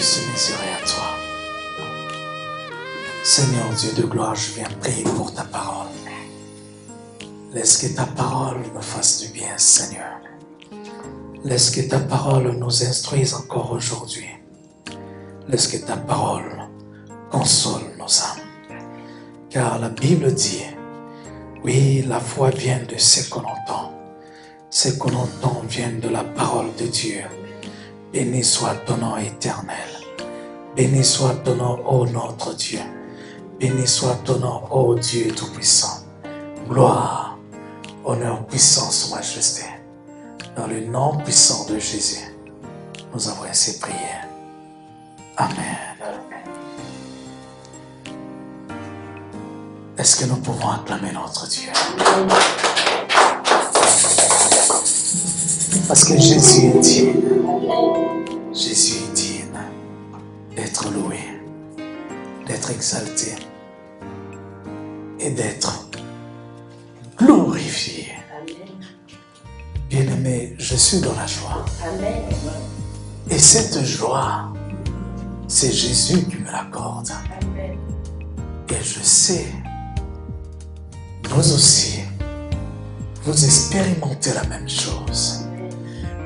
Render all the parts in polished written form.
se mesurer à toi. Seigneur Dieu de gloire, je viens prier pour ta parole. Laisse que ta parole me fasse du bien, Seigneur. Laisse que ta parole nous instruise encore aujourd'hui. Laisse que ta parole console nos âmes. Car la Bible dit, oui, la foi vient de ce qu'on entend. Ce qu'on entend vient de la parole de Dieu. Béni soit ton nom éternel. Béni soit ton nom, ô notre Dieu. Béni soit ton nom, ô Dieu Tout-Puissant. Gloire, honneur, puissance, majesté. Dans le nom puissant de Jésus, nous avons ainsi prié. Amen. Est-ce que nous pouvons acclamer notre Dieu? Parce que Jésus est digne. Jésus est digne d'être loué, d'être exalté et d'être glorifié. Bien-aimé, je suis dans la joie. Et cette joie, c'est Jésus qui me l'accorde. Et je sais, vous aussi, vous expérimentez la même chose.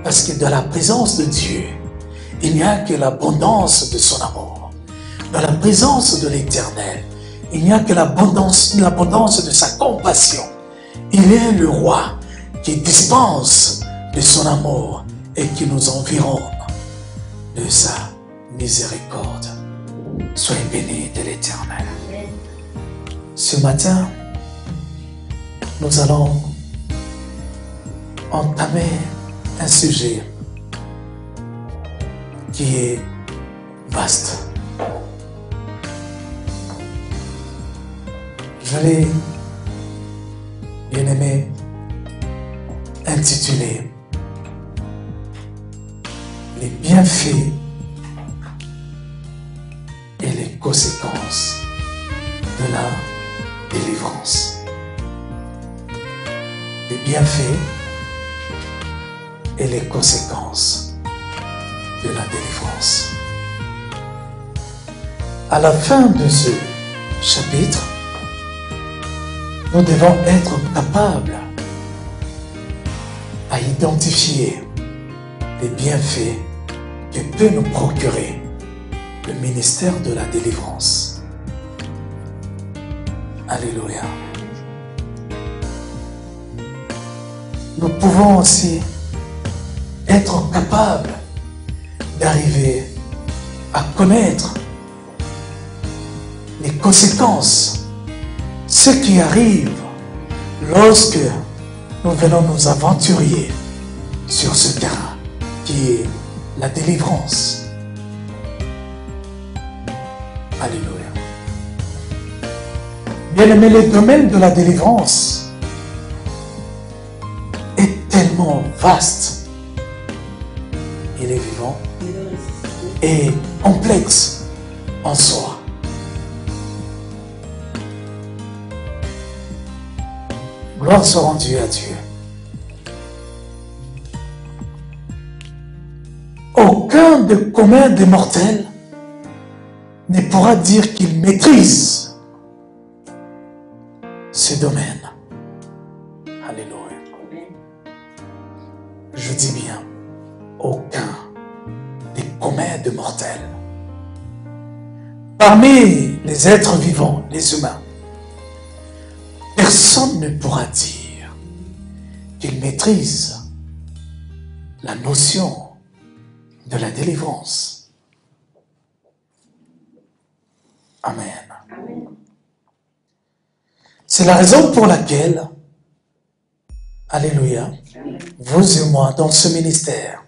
Parce que dans la présence de Dieu, il n'y a que l'abondance de son amour. Dans la présence de l'Éternel, il n'y a que l'abondance de sa compassion. Il est le roi qui dispense de son amour et qui nous environne de sa miséricorde. Soyez bénis de l'Éternel. Ce matin, nous allons entamer un sujet qui est vaste. Je l'ai, bien aimé, intitulé « Les bienfaits et les conséquences de la délivrance ». Les bienfaits et les conséquences de la délivrance. À la fin de ce chapitre, nous devons être capables à identifier les bienfaits que peut nous procurer le ministère de la délivrance. Alléluia. Nous pouvons aussi être capables d'arriver à connaître les conséquences, ce qui arrive lorsque nous venons nous aventurer sur ce terrain qui est la délivrance. Alléluia. Bien aimé, le domaine de la délivrance est tellement vaste. Il est vivant et complexe en soi. Gloire soit rendue à Dieu. Aucun de commun des mortels ne pourra dire qu'il maîtrise ce domaine. Alléluia. Je dis bien, aucun des communs de mortels. Parmi les êtres vivants, les humains, personne ne pourra dire qu'il maîtrise la notion de la délivrance. Amen. C'est la raison pour laquelle, alléluia, vous et moi, dans ce ministère,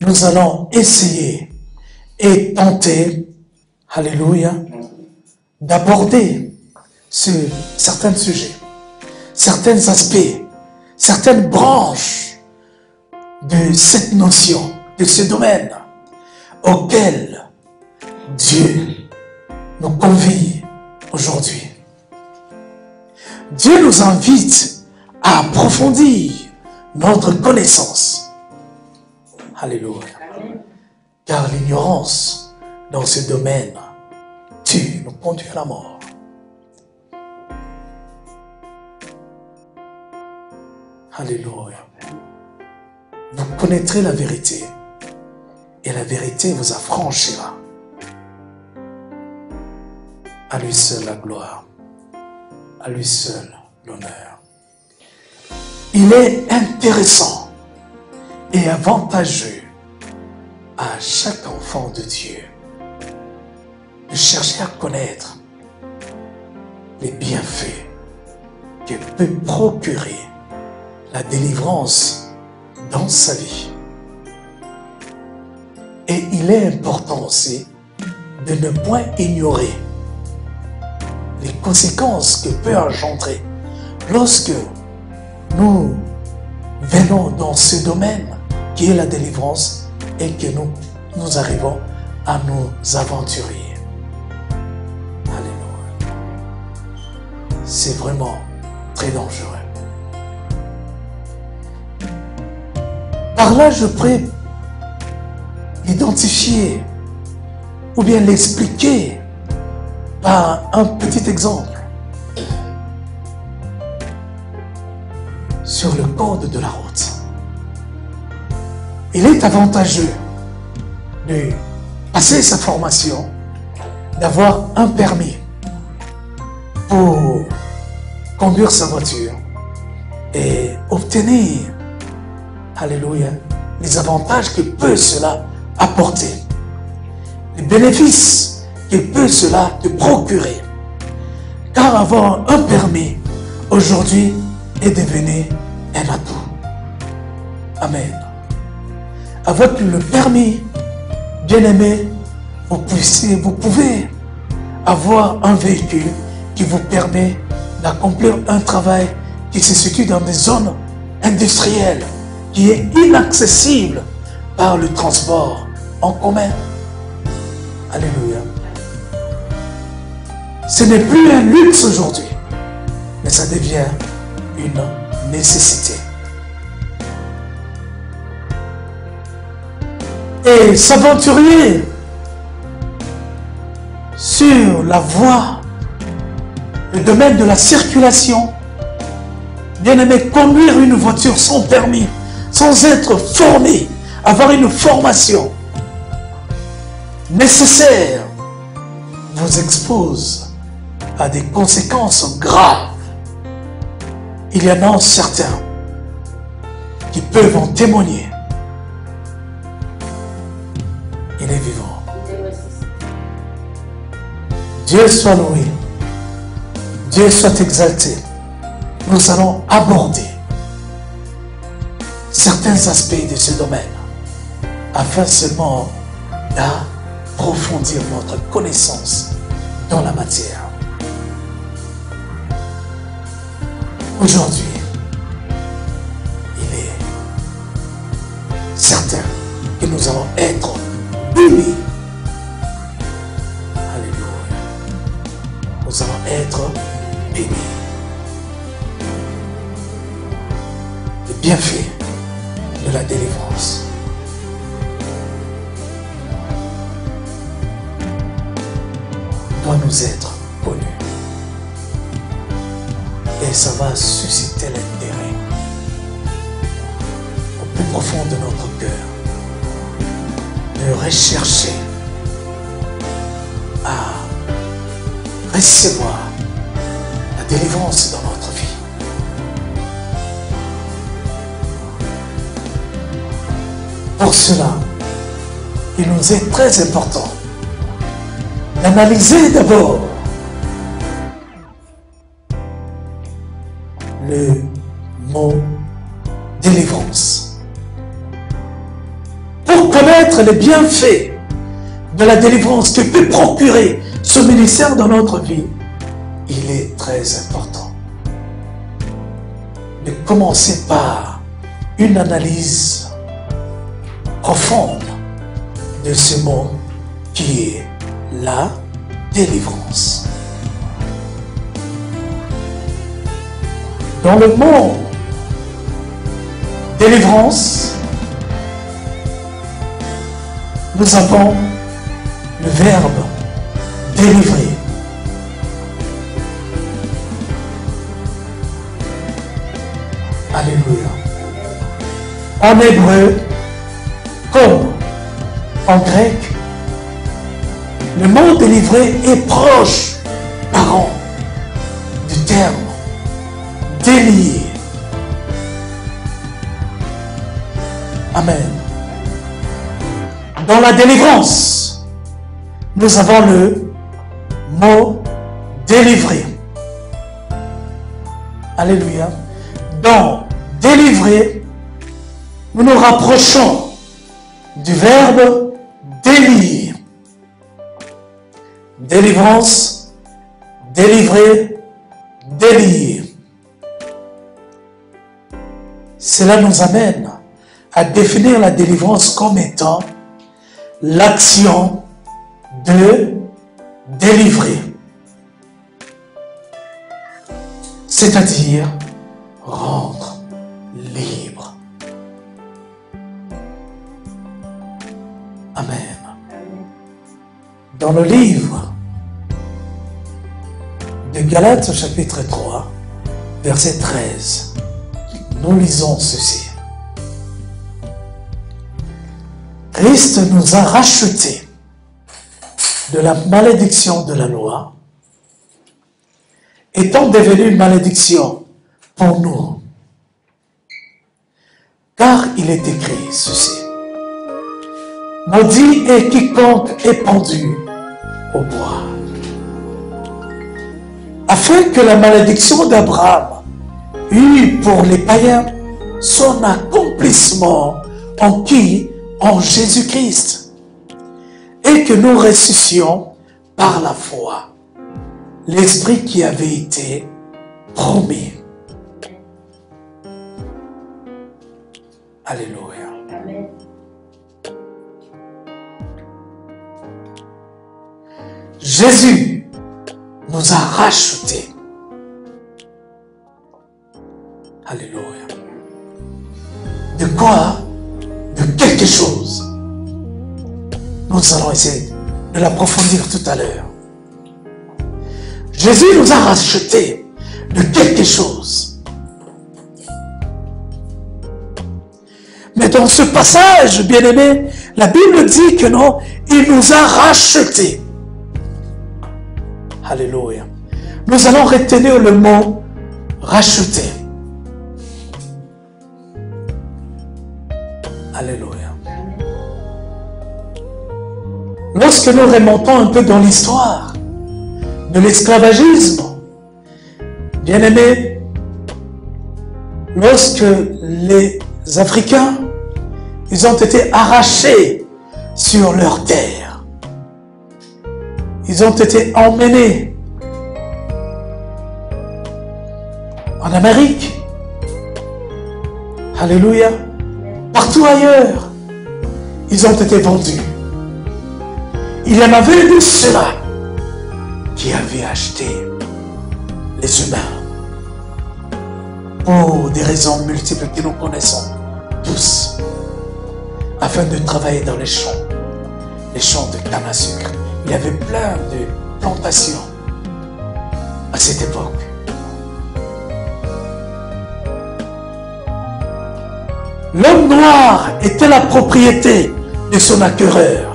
nous allons essayer et tenter, alléluia, d'aborder certains sujets, certains aspects, certaines branches de cette notion, de ce domaine auquel Dieu nous convie aujourd'hui. Dieu nous invite à approfondir notre connaissance. Alléluia. Car l'ignorance dans ce domaine tue, nous conduit à la mort. Alléluia. Vous connaîtrez la vérité et la vérité vous affranchira. À lui seul la gloire, à lui seul l'honneur. Il est intéressant et avantageux à chaque enfant de Dieu de chercher à connaître les bienfaits que peut procurer la délivrance dans sa vie. Et il est important aussi de ne point ignorer les conséquences que peut engendrer lorsque nous venons dans ce domaine qui est la délivrance et que nous arrivons à nous aventurer. Alléluia. C'est vraiment très dangereux. Par là, je pourrais l'identifier ou bien l'expliquer par un petit exemple. Sur le code de la route. Il est avantageux de passer sa formation, d'avoir un permis pour conduire sa voiture et obtenir, alléluia, les avantages que peut cela apporter, les bénéfices que peut cela te procurer. Car avoir un permis aujourd'hui est devenu un atout. Amen. Avec le permis, bien-aimé, vous pouvez avoir un véhicule qui vous permet d'accomplir un travail qui se situe dans des zones industrielles, qui est inaccessible par le transport en commun. Alléluia. Ce n'est plus un luxe aujourd'hui, mais ça devient une nécessité. Et s'aventurer sur la voie, le domaine de la circulation, bien aimé, conduire une voiture sans permis, sans être formé, avoir une formation nécessaire, vous expose à des conséquences graves. Il y en a certains qui peuvent en témoigner. Il est vivant. Dieu soit loué. Dieu soit exalté. Nous allons aborder certains aspects de ce domaine afin seulement d'approfondir notre connaissance dans la matière. Aujourd'hui, il est certain que nous allons être bénis. Alléluia. Nous allons être bénis. Les bienfaits de la délivrance. Doit nous être connu. Et ça va susciter l'intérêt au plus profond de notre cœur de rechercher à recevoir la délivrance dans notre vie. Pour cela, il nous est très important d'analyser d'abord le mot délivrance. Pour connaître les bienfaits de la délivrance que peut procurer ce ministère dans notre vie, il est très important de commencer par une analyse profonde de ce mot qui est la délivrance. Dans le mot délivrance, nous avons Le verbe délivrer. Alléluia. En hébreu, comme en grec, le mot délivrer est proche, parent, du terme délier. Amen. Dans la délivrance, nous avons le mot délivrer. Alléluia. Dans délivrer, nous nous rapprochons du verbe délier. Délivrance, délivrer, délier. Cela nous amène à définir la délivrance comme étant l'action de délivrer. C'est-à-dire rendre libre. Amen. Dans le livre de Galates chapitre 3, verset 13, nous lisons ceci. Christ nous a rachetés de la malédiction de la loi, étant devenu une malédiction pour nous. Car il est écrit ceci. Maudit est quiconque est pendu au bois. Afin que la malédiction d'Abraham eût pour les païens son accomplissement en qui? En Jésus-Christ. Et que nous ressuscitions par la foi l'Esprit qui avait été promis. Alléluia. Amen. Jésus nous a rachetés. Alléluia. De quoi? De quelque chose. Nous allons essayer de l'approfondir tout à l'heure. Jésus nous a rachetés de quelque chose. Mais dans ce passage, bien-aimé, la Bible dit que non, il nous a rachetés. Alléluia. Nous allons retenir le mot racheter. Alléluia. Lorsque nous remontons un peu dans l'histoire de l'esclavagisme, bien aimé, lorsque les Africains, ils ont été arrachés sur leur terre, ils ont été emmenés en Amérique, alléluia, partout ailleurs, ils ont été vendus. Il y en avait de ceux-là qui avaient acheté les humains pour des raisons multiples que nous connaissons tous, afin de travailler dans les champs de canne à sucre. Il y avait plein de plantations à cette époque. L'homme noir était la propriété de son acquéreur.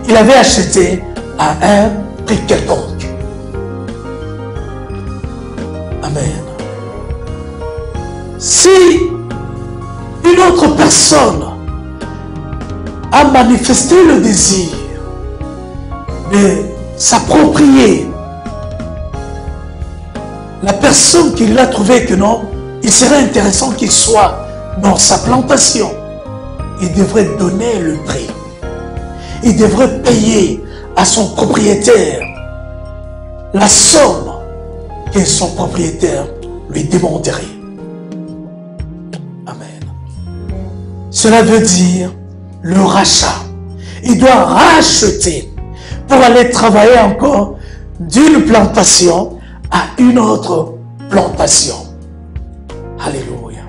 Il avait acheté à un prix quelconque. Amen. Si une autre personne a manifesté le désir de s'approprier la personne qui l'a trouvé que non, il serait intéressant qu'il soit dans sa plantation, il devrait donner le prix. Il devrait payer à son propriétaire la somme que son propriétaire lui demanderait. Amen. Cela veut dire le rachat. Il doit racheter pour aller travailler encore d'une plantation à une autre plantation. Alléluia.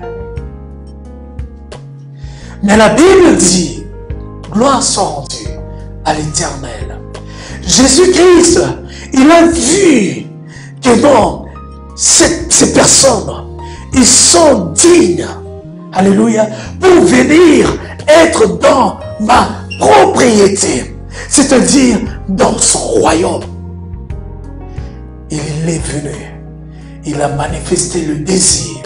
Mais la Bible dit, gloire soit rendue à l'Éternel, Jésus-Christ, il a vu que non, ces personnes, ils sont dignes, alléluia, pour venir être dans ma propriété, c'est-à-dire dans son royaume. Il est venu, il a manifesté le désir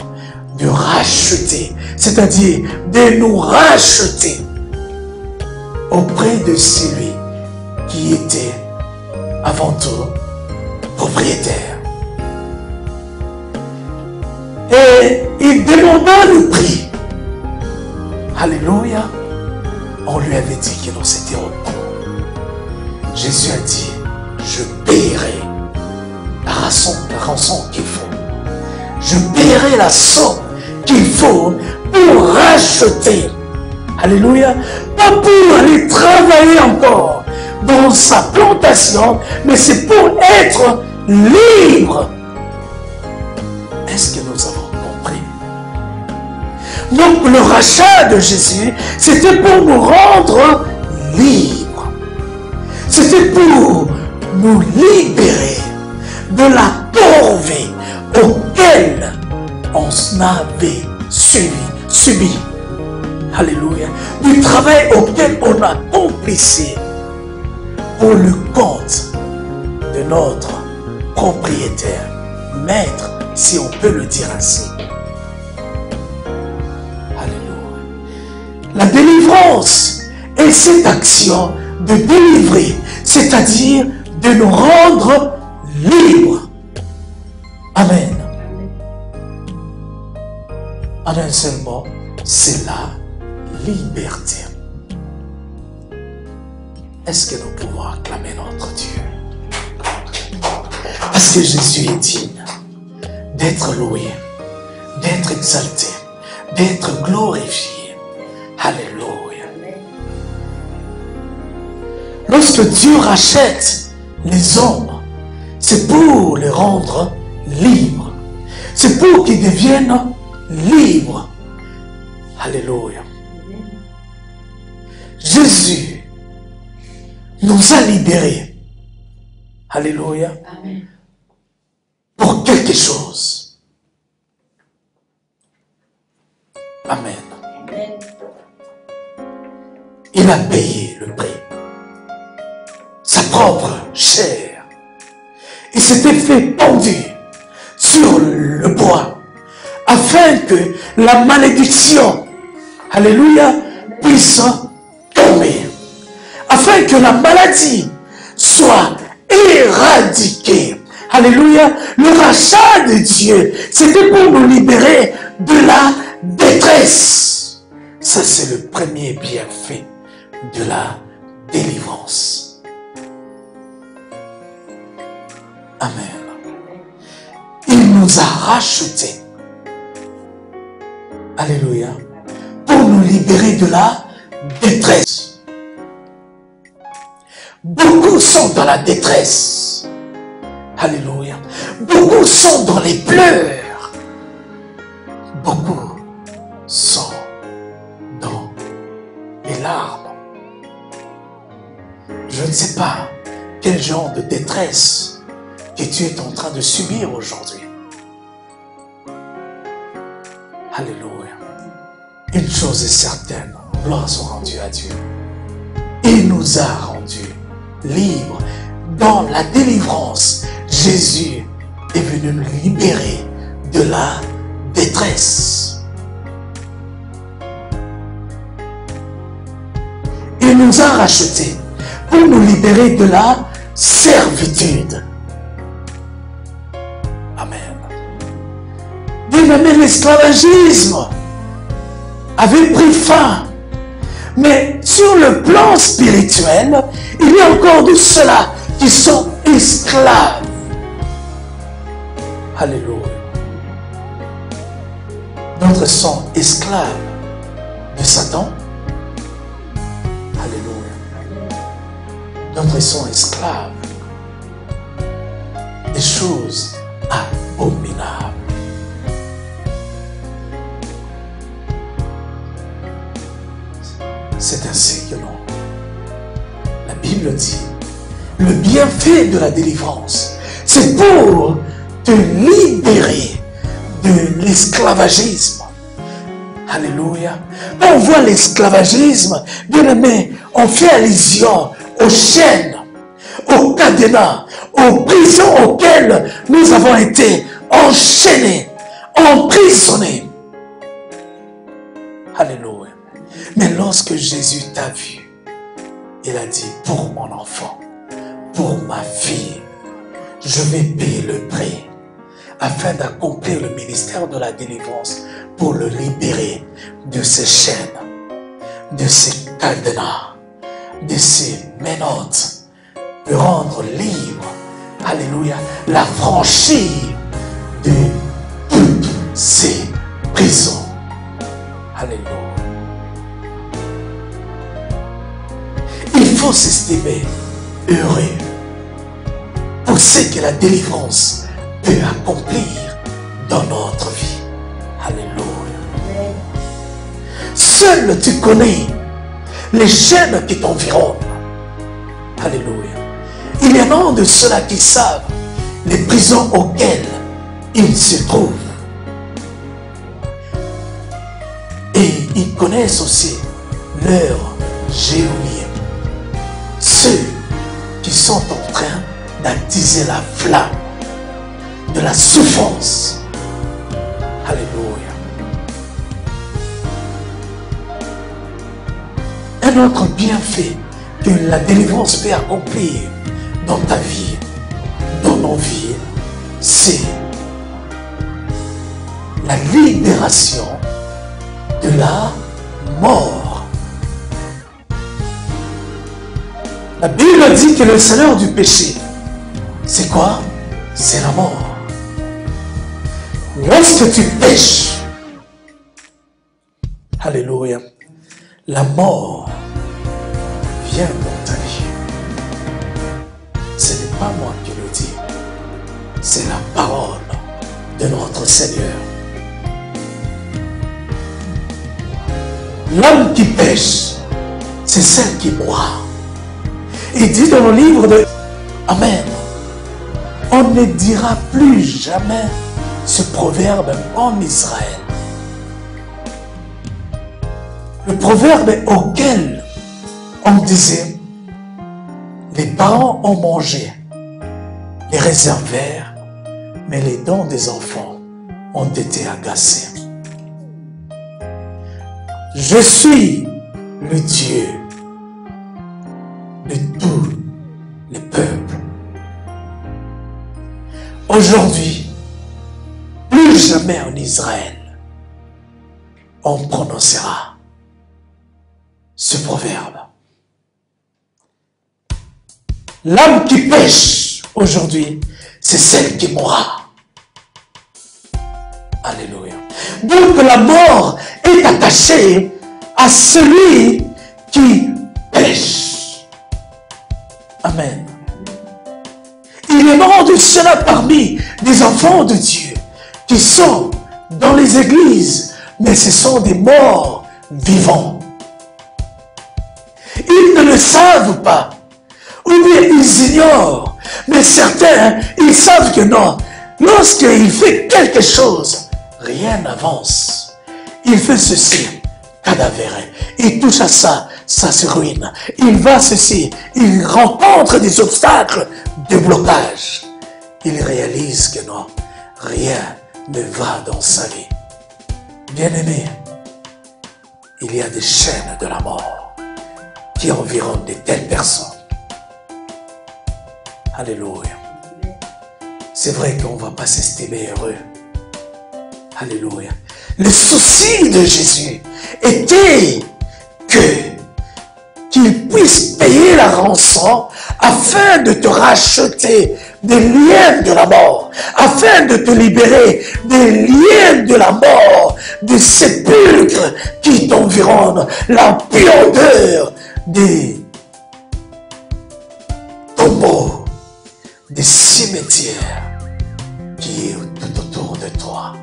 de racheter, c'est-à-dire de nous racheter auprès de celui qui était avant tout propriétaire. Et il demanda le prix. Alléluia. On lui avait dit que non, c'était au cours. Jésus a dit, je paierai la rançon qu'il faut. Je paierai la somme qu'il faut pour racheter. Alléluia. Pas pour aller travailler encore dans sa plantation, mais c'est pour être libre. Est-ce que nous avons compris? Donc le rachat de Jésus, c'était pour nous rendre libres. C'était pour nous libérer de la corvée auquel on avait subi. Alléluia. Du travail auquel on a accomplissé pour le compte de notre propriétaire, maître, si on peut le dire ainsi. Alléluia. La délivrance est cette action de délivrer, c'est-à-dire de nous rendre libres. Amen. En un seul mot, c'est la liberté. Est-ce que nous pouvons acclamer notre Dieu? Parce que Jésus est digne d'être loué, d'être exalté, d'être glorifié. Alléluia. Lorsque Dieu rachète les hommes, c'est pour les rendre libres. C'est pour qu'ils deviennent libres. Alléluia. Jésus nous a libérés. Alléluia. Amen. Pour quelque chose. Amen. Amen. Il a payé le prix. Sa propre chair. Il s'était fait pendu sur le bois afin que la malédiction, alléluia, puisse tomber. Afin que la maladie soit éradiquée. Alléluia. Le rachat de Dieu, c'était pour nous libérer de la détresse. Ça, c'est le premier bienfait de la délivrance. Amen. Il nous a rachetés. Alléluia. Pour nous libérer de la détresse. Beaucoup sont dans la détresse. Alléluia. Beaucoup sont dans les pleurs. Beaucoup sont dans les larmes. Je ne sais pas quel genre de détresse que tu es en train de subir aujourd'hui. Alléluia. Une chose est certaine, gloire soit rendue à Dieu. Il nous a rendus libres. Dans la délivrance, Jésus est venu nous libérer de la détresse. Il nous a rachetés pour nous libérer de la servitude. Amen. Bien-aimé, l'esclavagisme avait pris fin. Mais sur le plan spirituel, il y a encore de ceux-là qui sont esclaves. Alléluia. D'autres sont esclaves de Satan. Alléluia. D'autres sont esclaves des choses abominables. C'est ainsi que non. La Bible dit, le bienfait de la délivrance, c'est pour te libérer de l'esclavagisme. Alléluia. Quand on voit l'esclavagisme, bien aimé, on fait allusion aux chaînes, aux cadenas, aux prisons auxquelles nous avons été enchaînés, emprisonnés. Alléluia. Mais lorsque Jésus t'a vu, il a dit, pour mon enfant, pour ma fille, je vais payer le prix afin d'accomplir le ministère de la délivrance pour le libérer de ces chaînes, de ces cadenas, de ces menottes, de rendre libre, alléluia, l'affranchir de toutes ces prisons. Alléluia. Il faut s'estimer heureux pour ce que la délivrance peut accomplir dans notre vie. Alléluia. Seul tu connais les chaînes qui t'environnent. Alléluia. Il y en a de ceux-là qui savent les prisons auxquelles ils se trouvent. Et ils connaissent aussi leur géolie. Ceux qui sont en train d'attiser la flamme de la souffrance. Alléluia. Un autre bienfait que la délivrance peut accomplir dans ta vie, dans nos vies, c'est la libération de la mort. La Bible dit que le salaire du péché, c'est quoi? C'est la mort. Lorsque tu pêches, alléluia, la mort vient dans ta vie. Ce n'est pas moi qui le dis, c'est la parole de notre Seigneur. L'homme qui pêche, c'est celle qui mourra. Il dit dans le livre de Amen, on ne dira plus jamais ce proverbe en Israël. Le proverbe auquel on disait, les parents ont mangé, les réservèrent, mais les dents des enfants ont été agacés. Je suis le Dieu de tous les peuples. Aujourd'hui, plus jamais en Israël, on prononcera ce proverbe. L'âme qui pêche aujourd'hui, c'est celle qui mourra. Alléluia. Donc la mort est attachée à celui qui pêche. Amen. Il est mort de cela parmi des enfants de Dieu qui sont dans les églises, mais ce sont des morts vivants. Ils ne le savent pas, ou bien ils ignorent, mais certains, ils savent que non. Lorsqu'il fait quelque chose, rien n'avance. Il fait ceci, cadavéré. Il touche à ça, ça se ruine. Il va ceci, il rencontre des obstacles de blocage. Il réalise que non, rien ne va dans sa vie. Bien-aimé, il y a des chaînes de la mort qui environnent de telles personnes. Alléluia. C'est vrai qu'on ne va pas s'estimer heureux. Alléluia. Le souci de Jésus était qu'il puisse payer la rançon afin de te racheter des liens de la mort, afin de te libérer des liens de la mort, des sépulcres qui t'environnent, la puanteur des tombeaux, des cimetières qui est tout autour de toi.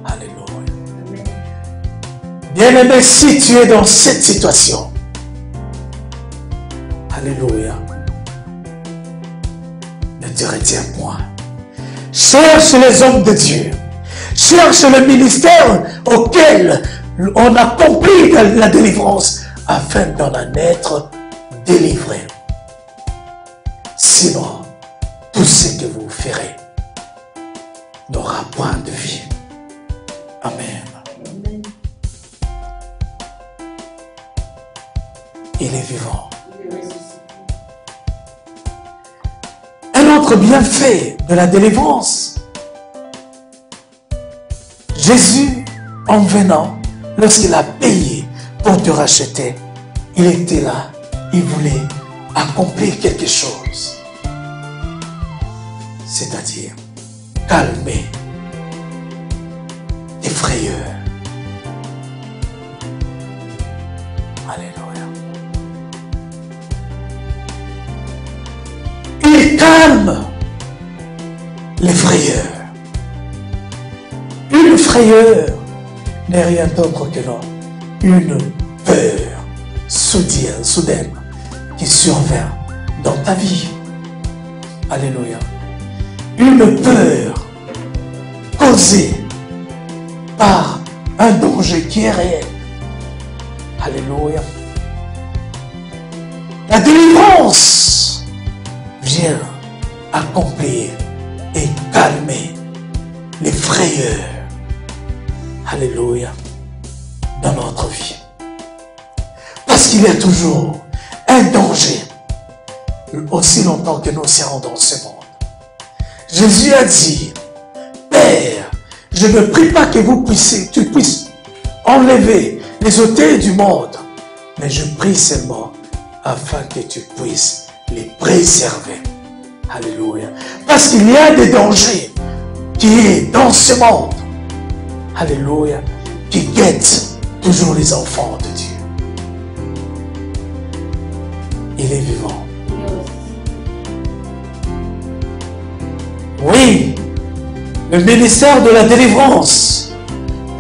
Alléluia. Bien-aimé, si tu es dans cette situation, Alléluia. Ne te retiens point. Cherche les hommes de Dieu. Cherche le ministère auquel on accomplit la délivrance afin d'en être délivré. Sinon, tout ce que vous ferez n'aura point de vie. Amen. Il est vivant. Un autre bienfait de la délivrance. Jésus, en venant, lorsqu'il a payé pour te racheter, il était là, il voulait accomplir quelque chose. C'est-à-dire calmer tes frayeurs. Alléluia. Il calme les frayeurs. Une frayeur n'est rien d'autre que non, une peur soudaine qui survient dans ta vie. Alléluia. Une peur causée par un danger qui est réel. Alléluia. La délivrance vient accomplir et calmer les frayeurs. Alléluia. Dans notre vie. Parce qu'il y a toujours un danger aussi longtemps que nous serons dans ce monde. Jésus a dit, Père, je ne prie pas que tu puisses enlever les autels du monde, mais je prie seulement afin que tu puisses les préserver. Alléluia. Parce qu'il y a des dangers qui est dans ce monde. Alléluia. Qui guettent toujours les enfants de Dieu. Il est vivant. Oui, le ministère de la délivrance,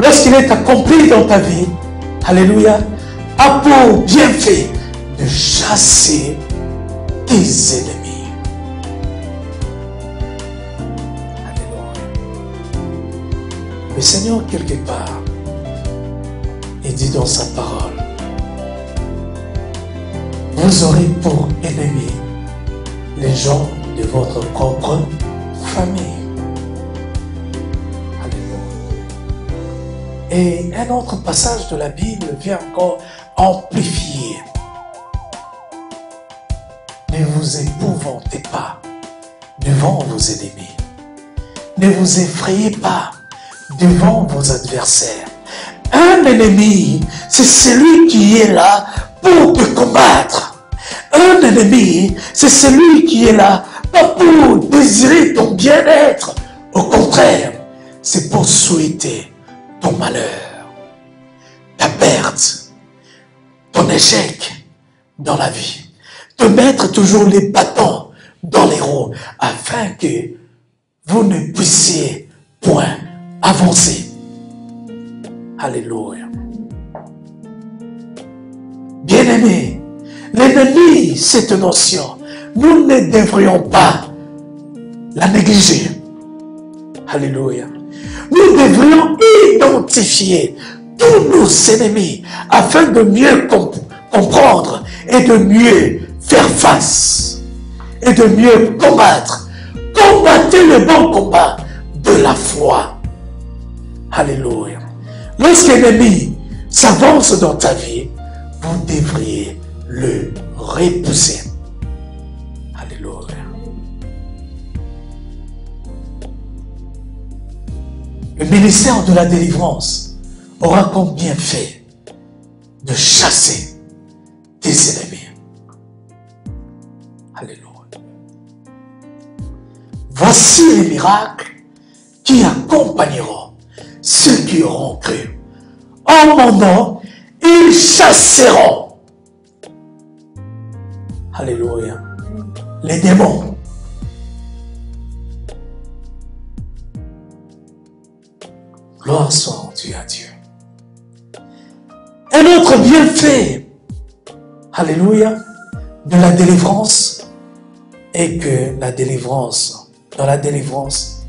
lorsqu'il est accompli dans ta vie, alléluia, a pour bienfait de chasser tes ennemis. Alléluia. Le Seigneur, quelque part, il dit dans sa parole, vous aurez pour ennemis les gens de votre propre famille. Alléluia. Et un autre passage de la Bible vient encore amplifier. Ne vous épouvantez pas devant vos ennemis. Ne vous effrayez pas devant vos adversaires. Un ennemi, c'est celui qui est là pour te combattre. Un ennemi, c'est celui qui est là pas pour désirer ton bien-être. Au contraire, c'est pour souhaiter ton malheur, ta perte, ton échec dans la vie. Te mettre toujours les bâtons dans les roues afin que vous ne puissiez point avancer. Alléluia. Bien-aimés, l'ennemi, cette notion, nous ne devrions pas la négliger. Alléluia. Nous devrions identifier tous nos ennemis afin de mieux comprendre et de mieux faire face et de mieux combattre. Combattez le bon combat de la foi. Alléluia. Lorsqu'un ennemi s'avance dans ta vie, vous devriez le repousser. Alléluia. Le ministère de la délivrance aura comme bienfait de chasser tes ennemis. Alléluia. Voici les miracles qui accompagneront ceux qui auront cru. En mon nom, ils chasseront. Alléluia. Les démons. Gloire soit rendue à Dieu. Un autre bienfait, alléluia, de la délivrance est que dans la délivrance,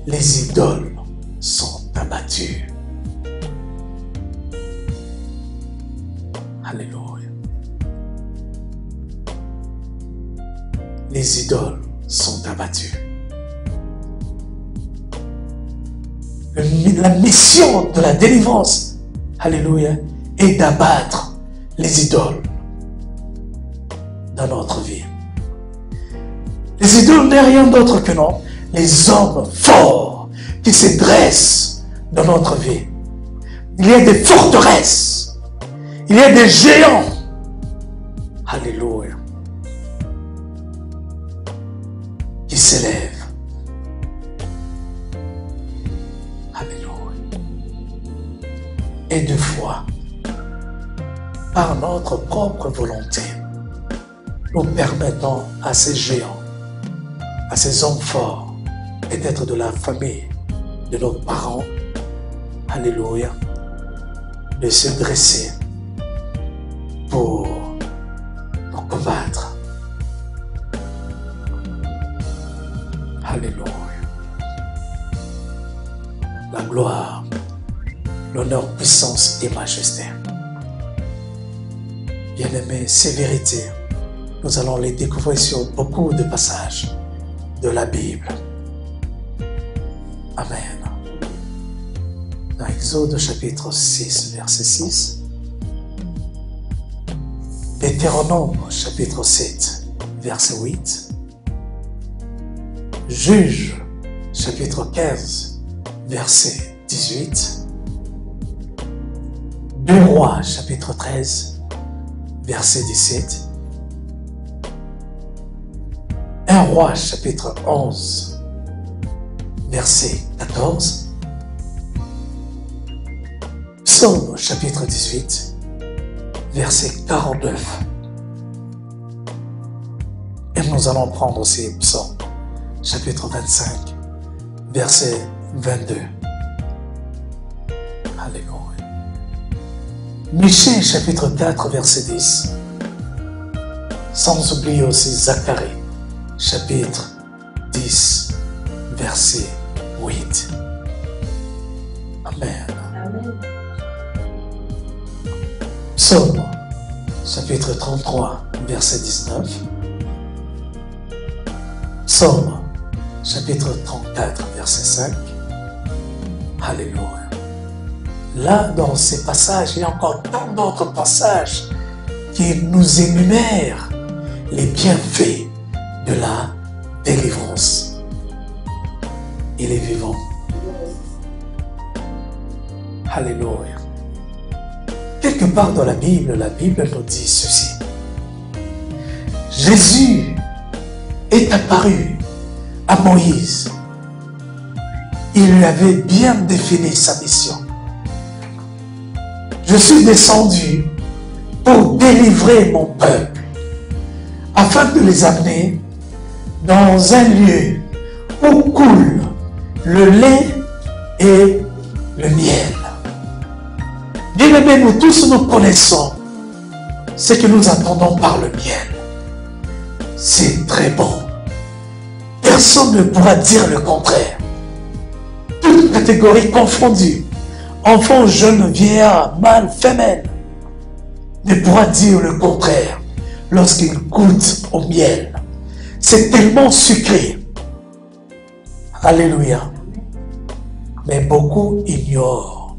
les idoles sont abattues. Alléluia. Les idoles sont abattues. La mission de la délivrance, alléluia, est d'abattre les idoles dans notre vie. Les idoles n'est rien d'autre que non, les hommes forts qui se dressent dans notre vie. Il y a des forteresses, il y a des géants, alléluia, qui s'élèvent. Et deux fois, par notre propre volonté, nous permettons à ces géants, à ces hommes forts, peut-être de la famille, de nos parents, alléluia, de se dresser pour nous combattre. Alléluia. La gloire, l'honneur, puissance et majesté. Bien-aimés, ces vérités, nous allons les découvrir sur beaucoup de passages de la Bible. Amen. Dans Exode chapitre 6, verset 6. Deutéronome chapitre 7, verset 8. Juge chapitre 15, verset 18. 2 Rois, chapitre 13, verset 17. 1 Roi, chapitre 11, verset 14. Psaume, chapitre 18, verset 49. Et nous allons prendre aussi Psaume, chapitre 25, verset 22. Alléluia. Michée, chapitre 4, verset 10. Sans oublier aussi Zacharie, chapitre 10, verset 8. Amen. Amen. Psaume, chapitre 33, verset 19. Psaume, chapitre 34, verset 5. Alléluia. Là, dans ces passages, il y a encore tant d'autres passages qui nous énumèrent les bienfaits de la délivrance. Il est vivant. Alléluia. Quelque part dans la Bible nous dit ceci. Jésus est apparu à Moïse. Il lui avait bien défini sa mission. Je suis descendu pour délivrer mon peuple, afin de les amener dans un lieu où coule le lait et le miel. Bien aimés, nous tous nous connaissons ce que nous attendons par le miel. C'est très bon. Personne ne pourra dire le contraire. Toutes catégories confondues, enfants, jeunes, vieillards, mâles, femelles, ne pourra dire le contraire lorsqu'il goûte au miel. C'est tellement sucré. Alléluia. Mais beaucoup ignorent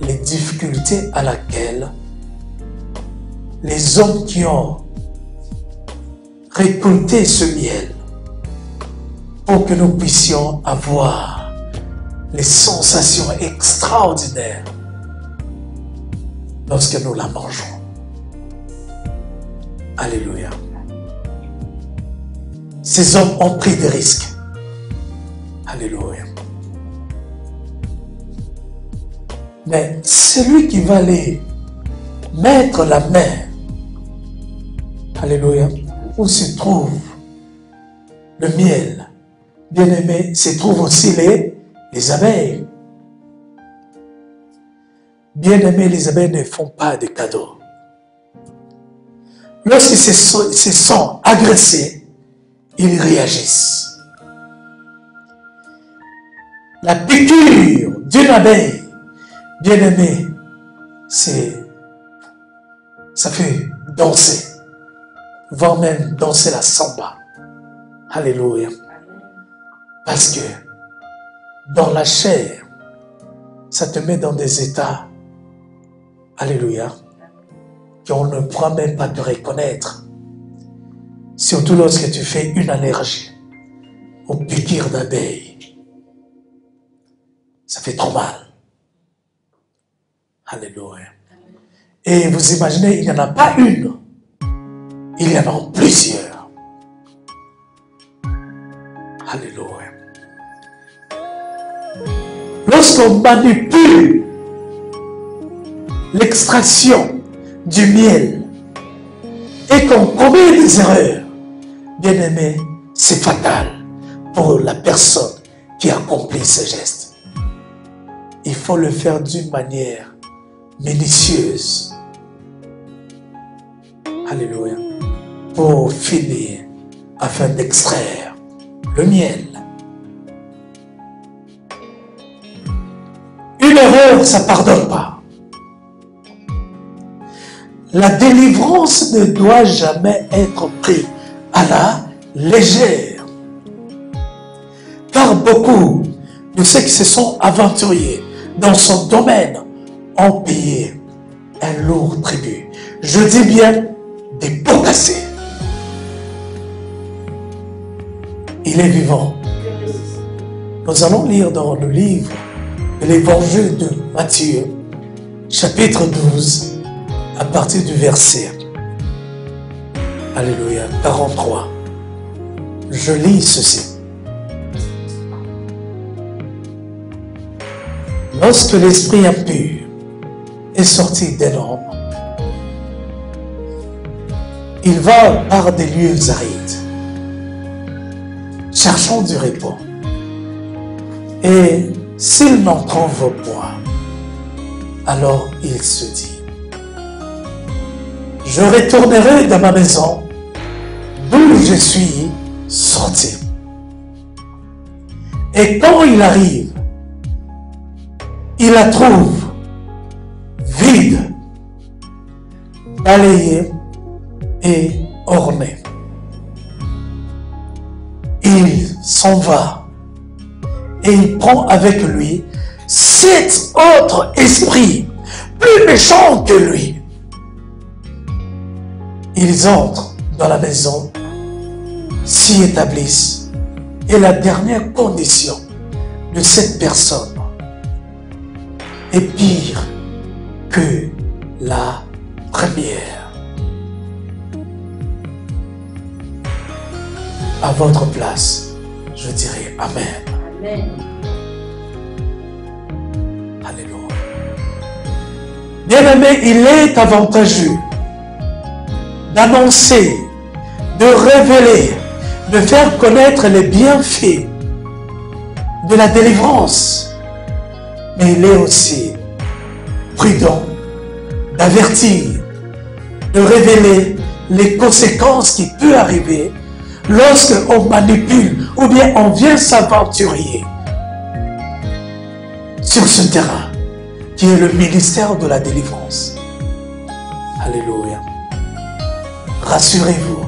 les difficultés à laquelle les hommes qui ont récolté ce miel pour que nous puissions avoir les sensations extraordinaires lorsque nous la mangeons. Alléluia. Ces hommes ont pris des risques. Alléluia. Mais celui qui va aller mettre la main, alléluia, où se trouve le miel, bien aimé, se trouvent aussi les abeilles. Bien aimé, les abeilles ne font pas de cadeaux. lorsqu'ils se sentent agressés, ils réagissent. La piqûre d'une abeille, bien aimée, ça fait danser, voire même danser la samba. Alléluia. Parce que dans la chair, ça te met dans des états, alléluia, qu'on ne pourra même pas te reconnaître. Surtout lorsque tu fais une allergie aux piqûres d'abeilles. Ça fait trop mal. Alléluia. Et vous imaginez, il n'y en a pas une, il y en a plusieurs. Alléluia. Lorsqu'on manipule l'extraction du miel et qu'on commet des erreurs, bien aimé, c'est fatal pour la personne qui accomplit ce geste. Il faut le faire d'une manière minutieuse. Alléluia. Pour finir, afin d'extraire le miel. Une erreur, ça ne pardonne pas. La délivrance ne doit jamais être prise à la légère. Car beaucoup de ceux qui se sont aventuriers dans son domaine ont payé un lourd tribut. Je dis bien des pots cassés. Il est vivant. Nous allons lire dans le livre de l'évangile de Matthieu, chapitre 12, à partir du verset, alléluia, 43. Je lis ceci. Lorsque l'esprit impur est sorti d'un homme, il va par des lieux arides, cherchant du repos. Et s'il n'en trouve point, alors il se dit, je retournerai dans ma maison d'où je suis sorti. Et quand il arrive, il la trouve vide, balayée et ornée. Il s'en va et il prend avec lui 7 autres esprits plus méchants que lui. Ils entrent dans la maison, s'y établissent, et la dernière condition de cette personne est pire que la première. À votre place, je dirais Amen. Amen. Alléluia. Bien-aimé, il est avantageux d'annoncer, de révéler, de faire connaître les bienfaits de la délivrance. Mais il est aussi prudent d'avertir, de révéler les conséquences qui peuvent arriver lorsque on manipule ou bien on vient s'aventurer sur ce terrain qui est le ministère de la délivrance. Alléluia. Rassurez-vous,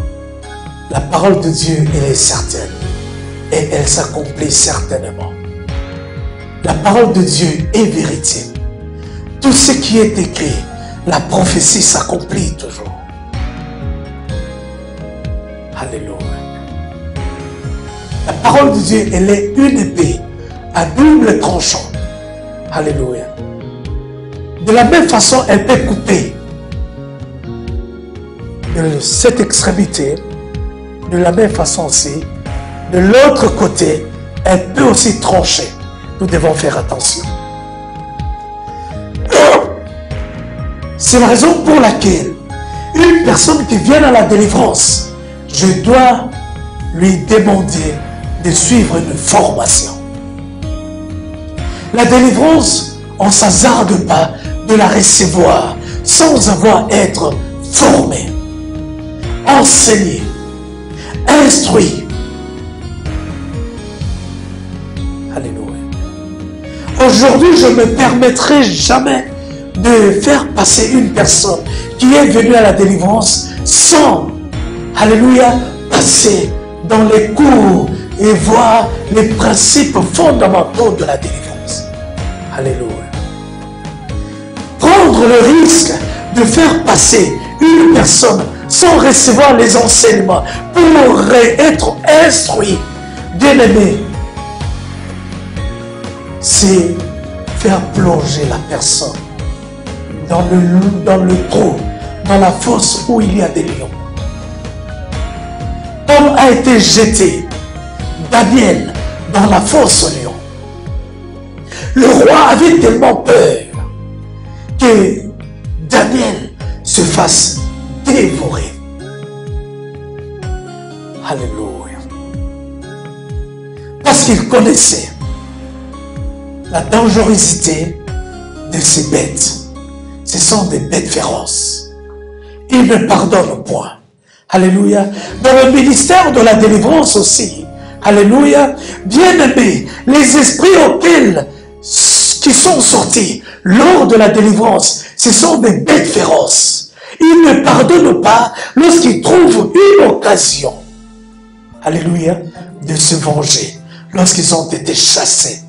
la parole de Dieu, elle est certaine et elle s'accomplit certainement. La parole de Dieu est vérité. Tout ce qui est écrit, la prophétie s'accomplit toujours. Alléluia. La parole de Dieu, elle est une épée à double tranchant. Alléluia. De la même façon, elle peut couper de cette extrémité. De la même façon aussi, de l'autre côté, elle peut aussi trancher. Nous devons faire attention. C'est la raison pour laquelle une personne qui vient à la délivrance, je dois lui demander de suivre une formation. La délivrance, on ne s'hasarde pas de la recevoir sans avoir à être formé. enseigné, instruit. Alléluia. Aujourd'hui, je ne me permettrai jamais de faire passer une personne qui est venue à la délivrance sans, alléluia, passer dans les cours et voir les principes fondamentaux de la délivrance. Alléluia. Prendre le risque de faire passer une personne sans recevoir les enseignements pour être instruit, bien aimé, c'est faire plonger la personne dans le trou, dans la fosse où il y a des lions. Comme a été jeté Daniel dans la fosse aux lions. Le roi avait tellement peur que Daniel se fasse dévorer. Alléluia. Parce qu'il connaissait la dangerosité de ces bêtes. Ce sont des bêtes féroces. Il ne pardonne point. Alléluia. Dans le ministère de la délivrance aussi. Alléluia. Bien-aimés, les esprits qui sont sortis lors de la délivrance, ce sont des bêtes féroces. Ils ne pardonnent pas lorsqu'ils trouvent une occasion. Alléluia. De se venger. Lorsqu'ils ont été chassés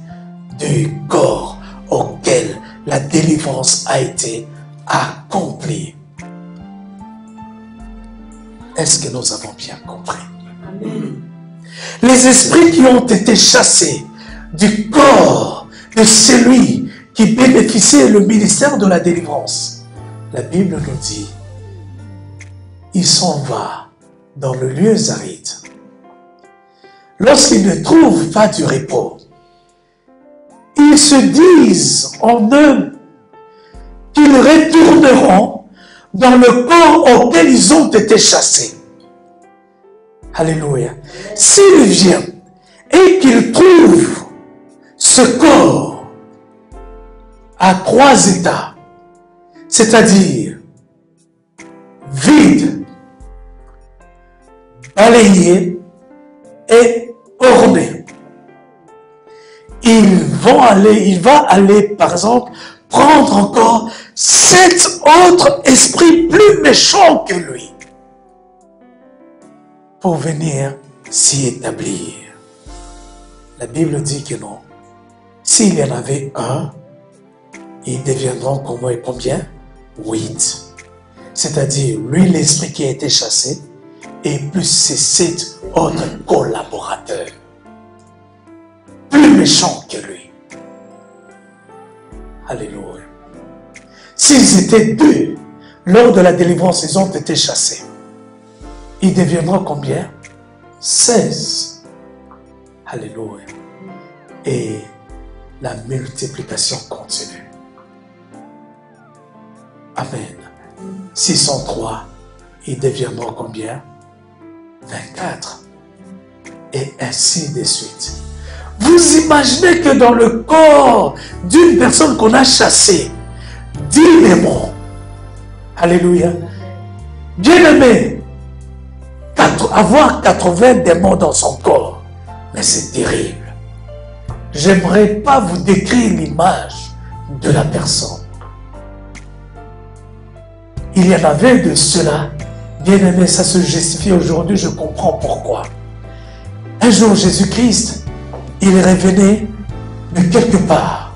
du corps auquel la délivrance a été accomplie. Est-ce que nous avons bien compris? Amen. Les esprits qui ont été chassés du corps de celui qui bénéficiait le ministère de la délivrance, la Bible nous dit, il s'en va dans le lieu aride. Lorsqu'ils ne trouvent pas du repos, ils se disent en eux qu'ils retourneront dans le corps auquel ils ont été chassés. Alléluia. S'il vient et qu'il trouve ce corps à 3 états, c'est-à-dire vide, balayé et orné, il va aller, par exemple, prendre encore 7 autres esprits plus méchants que lui pour venir s'y établir. La Bible dit que non. S'il y en avait un, ils deviendront combien? 8. C'est-à-dire, lui, l'esprit qui a été chassé, et plus ses 7 autres collaborateurs, plus méchants que lui. Alléluia. S'ils étaient 2, lors de la délivrance, ils ont été chassés. Ils deviendront combien? 16. Alléluia. Et la multiplication continue. Amen. S'ils sont 3, ils deviendront combien? 24. Et ainsi de suite. Vous imaginez que dans le corps d'une personne qu'on a chassée, 10 démons. Alléluia. Bien-aimé, avoir 80 démons dans son corps, mais c'est terrible. J'aimerais pas vous décrire l'image de la personne. Il y en avait de cela. Bien-aimé, ça se justifie aujourd'hui, je comprends pourquoi. Un jour, Jésus-Christ, il revenait de quelque part.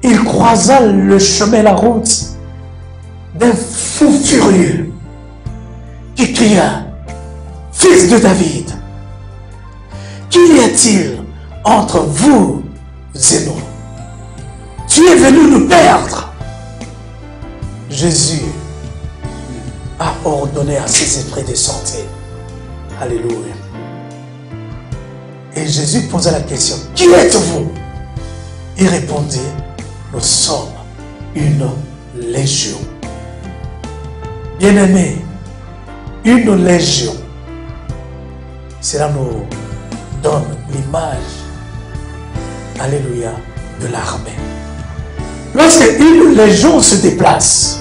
Il croisa le chemin, la route, d'un fou furieux qui cria, « Fils de David, qu'y a-t-il entre vous et nous? Tu es venu nous perdre. » Jésus a ordonné à ses esprits de sortir. Alléluia. Et Jésus posa la question, « Qui êtes-vous » Il répondit, « Nous sommes une légion. » Bien-aimés, une légion, cela nous donne l'image, alléluia, de l'armée. Lorsque une légion se déplace,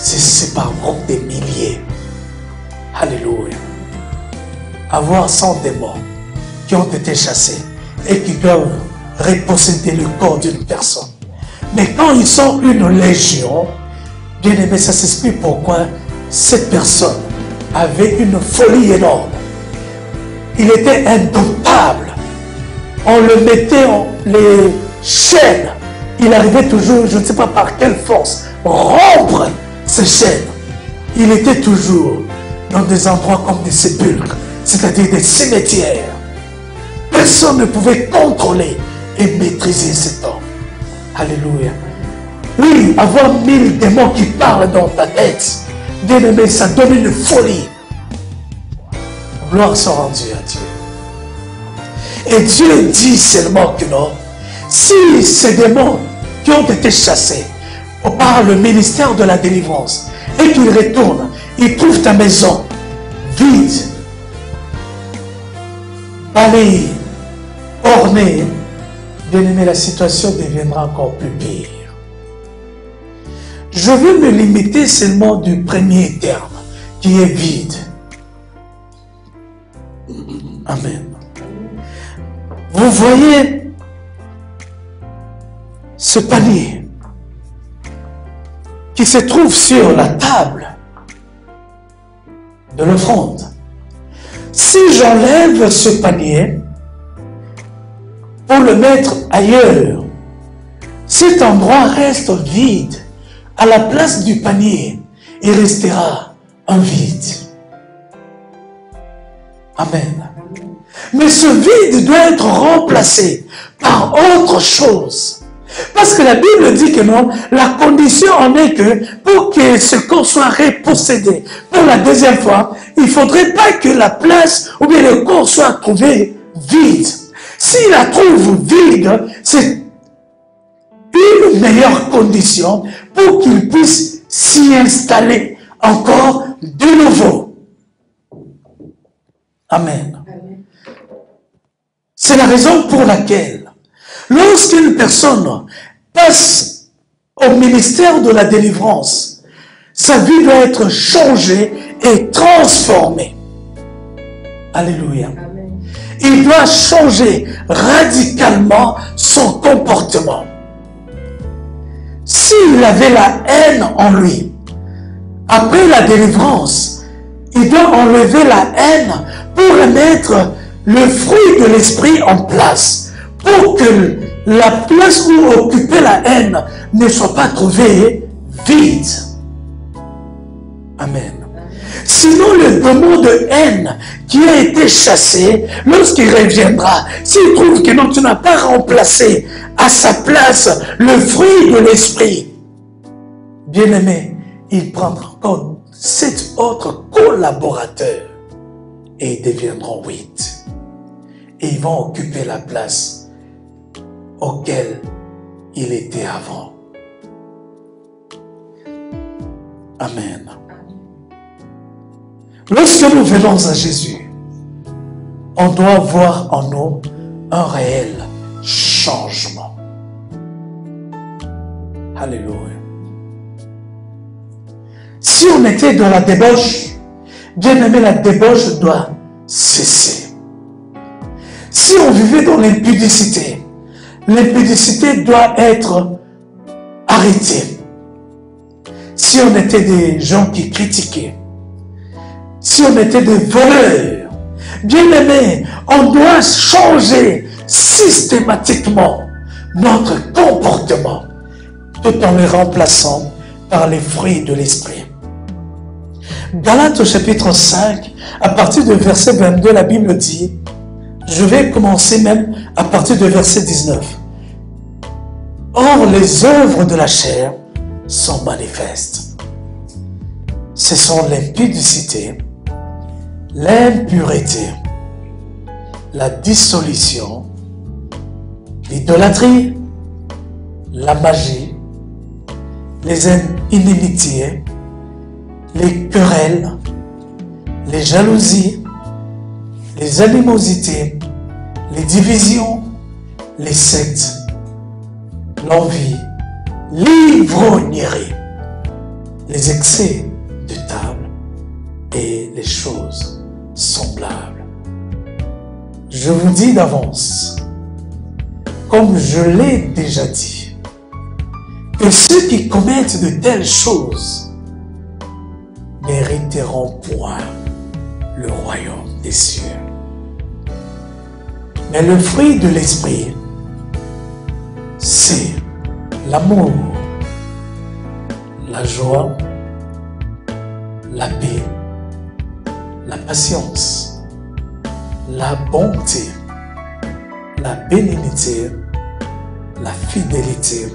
c'est par groupe des milliers. Alléluia. Avoir 100 démons qui ont été chassés et qui doivent reposséder le corps d'une personne. Mais quand ils sont une légion, bien aimé, ça s'explique pourquoi cette personne avait une folie énorme. Il était indomptable. On le mettait en les chaînes. Il arrivait toujours, je ne sais pas par quelle force, rompre ces chaînes. Il était toujours dans des endroits comme des sépulcres, c'est-à-dire des cimetières. Personne ne pouvait contrôler et maîtriser cet homme. Alléluia. Oui, avoir 1000 démons qui parlent dans ta tête, bien aimé, ça donne une folie. Gloire soit rendue à Dieu. Et Dieu dit seulement que non, si ces démons qui ont été chassés par le ministère de la délivrance et qu'ils retournent, ils trouvent ta maison vide, balayée, ornée, bien aimé, la situation deviendra encore plus pire. Je veux me limiter seulement du premier terme, qui est vide. Amen. Vous voyez ce panier qui se trouve sur la table de l'offrande. Si j'enlève ce panier pour le mettre ailleurs, cet endroit reste vide. À la place du panier, il restera un vide. Amen. Mais ce vide doit être remplacé par autre chose. Parce que la Bible dit que non, la condition en est que pour que ce corps soit repossédé pour la deuxième fois, il ne faudrait pas que la place ou bien le corps soit trouvé vide. S'il la trouve vide, c'est une meilleure condition pour qu'il puisse s'y installer encore de nouveau. Amen. C'est la raison pour laquelle, lorsqu'une personne passe au ministère de la délivrance, sa vie doit être changée et transformée. Alléluia. Il doit changer radicalement son comportement. S'il avait la haine en lui, après la délivrance, il doit enlever la haine pour mettre le fruit de l'esprit en place, pour que la place où occupait la haine ne soit pas trouvée vide. Amen. Sinon, le démon de haine qui a été chassé, lorsqu'il reviendra, s'il trouve que non, tu n'as pas remplacé à sa place le fruit de l'esprit, bien aimé, il prendra encore 7 autres collaborateurs et ils deviendront 8. Et ils vont occuper la place auquel il était avant. Amen. Lorsque nous venons à Jésus, on doit voir en nous un réel changement. Alléluia. Si on était dans la débauche, bien aimé, la débauche doit cesser. Si on vivait dans l'impudicité, l'impudicité doit être arrêtée. Si on était des gens qui critiquaient, si on était des voleurs, bien aimé, on doit changer systématiquement notre comportement tout en le remplaçant par les fruits de l'esprit. Galates au chapitre 5, à partir du verset 22, la Bible dit, je vais commencer même à partir du verset 19. Or, les œuvres de la chair sont manifestes. Ce sont l'impudicité, l'impureté, la dissolution, l'idolâtrie, la magie, les inimitiés, les querelles, les jalousies, les animosités, les divisions, les sectes, l'envie, l'ivrognerie, les excès de table et les choses semblables. Je vous dis d'avance, comme je l'ai déjà dit, que ceux qui commettent de telles choses n'hériteront point le royaume des cieux. Mais le fruit de l'esprit, c'est l'amour, la joie, la paix, la patience, la bonté, la bénignité, la fidélité,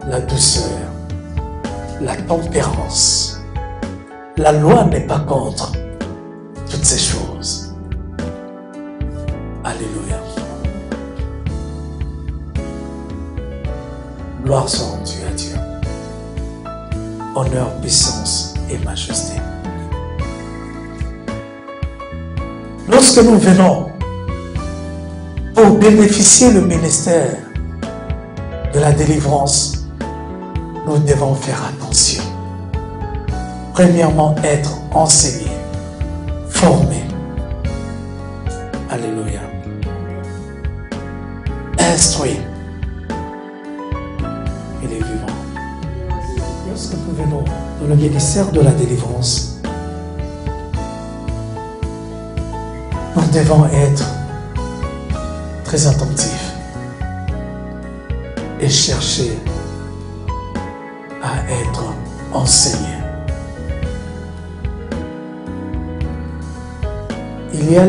la douceur, la tempérance. La loi n'est pas contre toutes ces choses. Alléluia. Gloire soit rendue à Dieu. Honneur, puissance et majesté. Lorsque nous venons pour bénéficier le ministère de la délivrance, nous devons faire attention. Premièrement, être enseigné, formé. Alléluia. Instruit. Il est vivant. Lorsque nous venons dans le ministère de la délivrance, nous devons être très attentifs et chercher à être enseignés. Il y a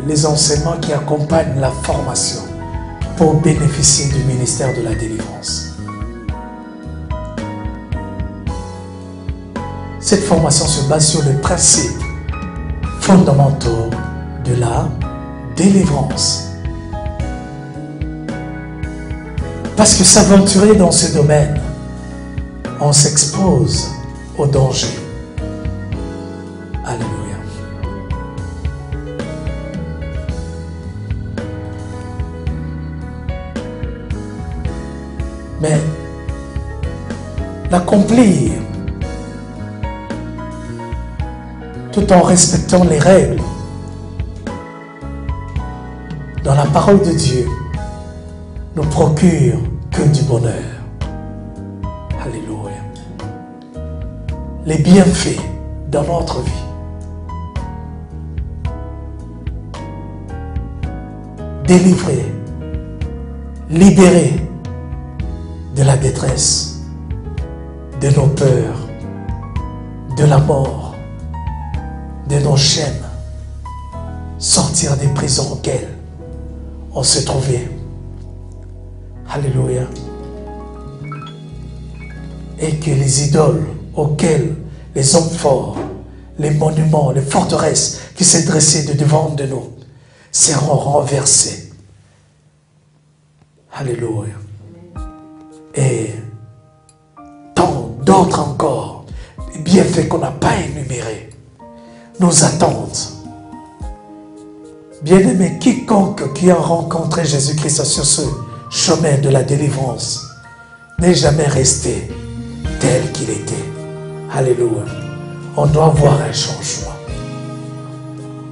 les enseignements qui accompagnent la formation pour bénéficier du ministère de la délivrance. Cette formation se base sur les principes fondamentaux de la délivrance. Parce que s'aventurer dans ce domaine, on s'expose au danger. Alléluia. Mais l'accomplir tout en respectant les règles dans la parole de Dieu nous procure que du bonheur. Alléluia. Les bienfaits dans notre vie. Délivrer, libérer de la détresse, de nos peurs, de la mort, de nos chaînes, sortir des prisons auxquelles on se trouvait. Alléluia. Et que les idoles auxquelles les hommes forts, les monuments, les forteresses qui s'est dressées de devant de nous seront renversées. Alléluia. Et tant d'autres encore, les bienfaits qu'on n'a pas énumérés, nous attendent. Bien-aimé, quiconque qui a rencontré Jésus-Christ sur ce chemin de la délivrance n'est jamais resté tel qu'il était. Alléluia. On doit voir un changement.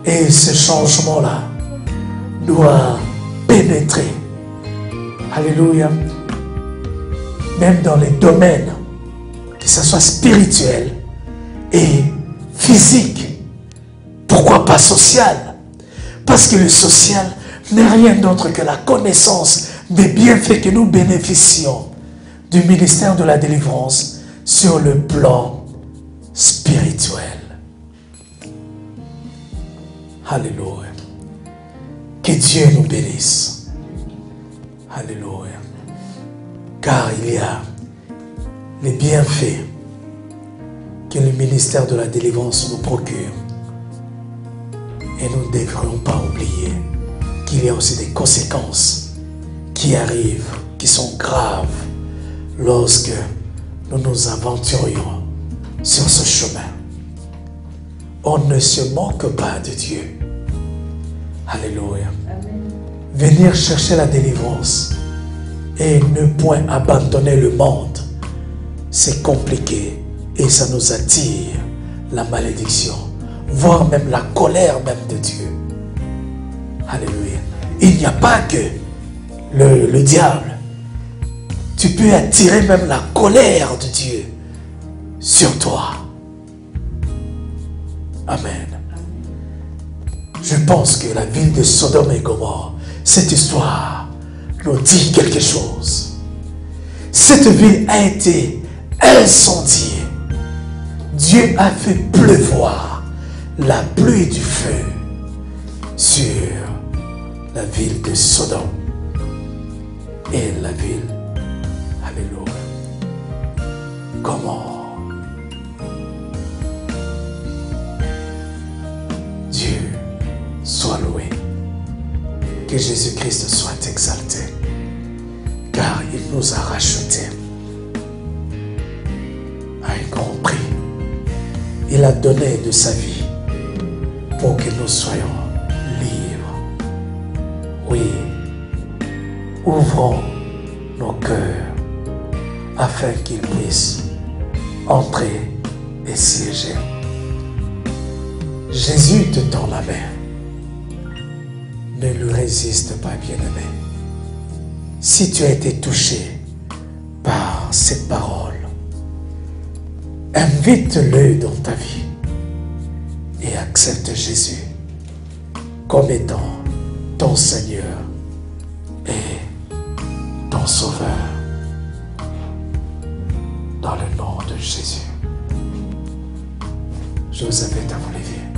Et ce changement-là doit pénétrer. Alléluia. Même dans les domaines, que ce soit spirituel et physique. Pourquoi pas social? Parce que le social n'est rien d'autre que la connaissance des bienfaits que nous bénéficions du ministère de la délivrance sur le plan spirituel. Alléluia. Que Dieu nous bénisse. Alléluia. Car il y a les bienfaits que le ministère de la délivrance nous procure. Et nous ne devrions pas oublier qu'il y a aussi des conséquences qui arrivent, qui sont graves lorsque nous nous aventurions sur ce chemin. On ne se moque pas de Dieu. Alléluia. Amen. Venir chercher la délivrance et ne point abandonner le monde, c'est compliqué et ça nous attire la malédiction, voire même la colère même de Dieu. Alléluia. Il n'y a pas que le diable. Tu peux attirer même la colère de Dieu sur toi. Amen. Je pense que la ville de Sodome et Gomorrhe, cette histoire nous dit quelque chose. Cette ville a été incendiée. Dieu a fait pleuvoir la pluie du feu sur la ville de Sodome et la ville, alléluia, Gomorrhe. Dieu soit loué. Que Jésus-Christ soit exalté, car il nous a rachetés à un grand prix. Il a donné de sa vie pour que nous soyons libres. Oui, ouvrons nos cœurs afin qu'il puisse entrer et siéger. Jésus te tend la main. Ne lui résiste pas, bien-aimé. Si tu as été touché par cette parole, invite-le dans ta vie et accepte Jésus comme étant ton Seigneur et ton Sauveur. Dans le nom de Jésus. Je vous invite à vous lever.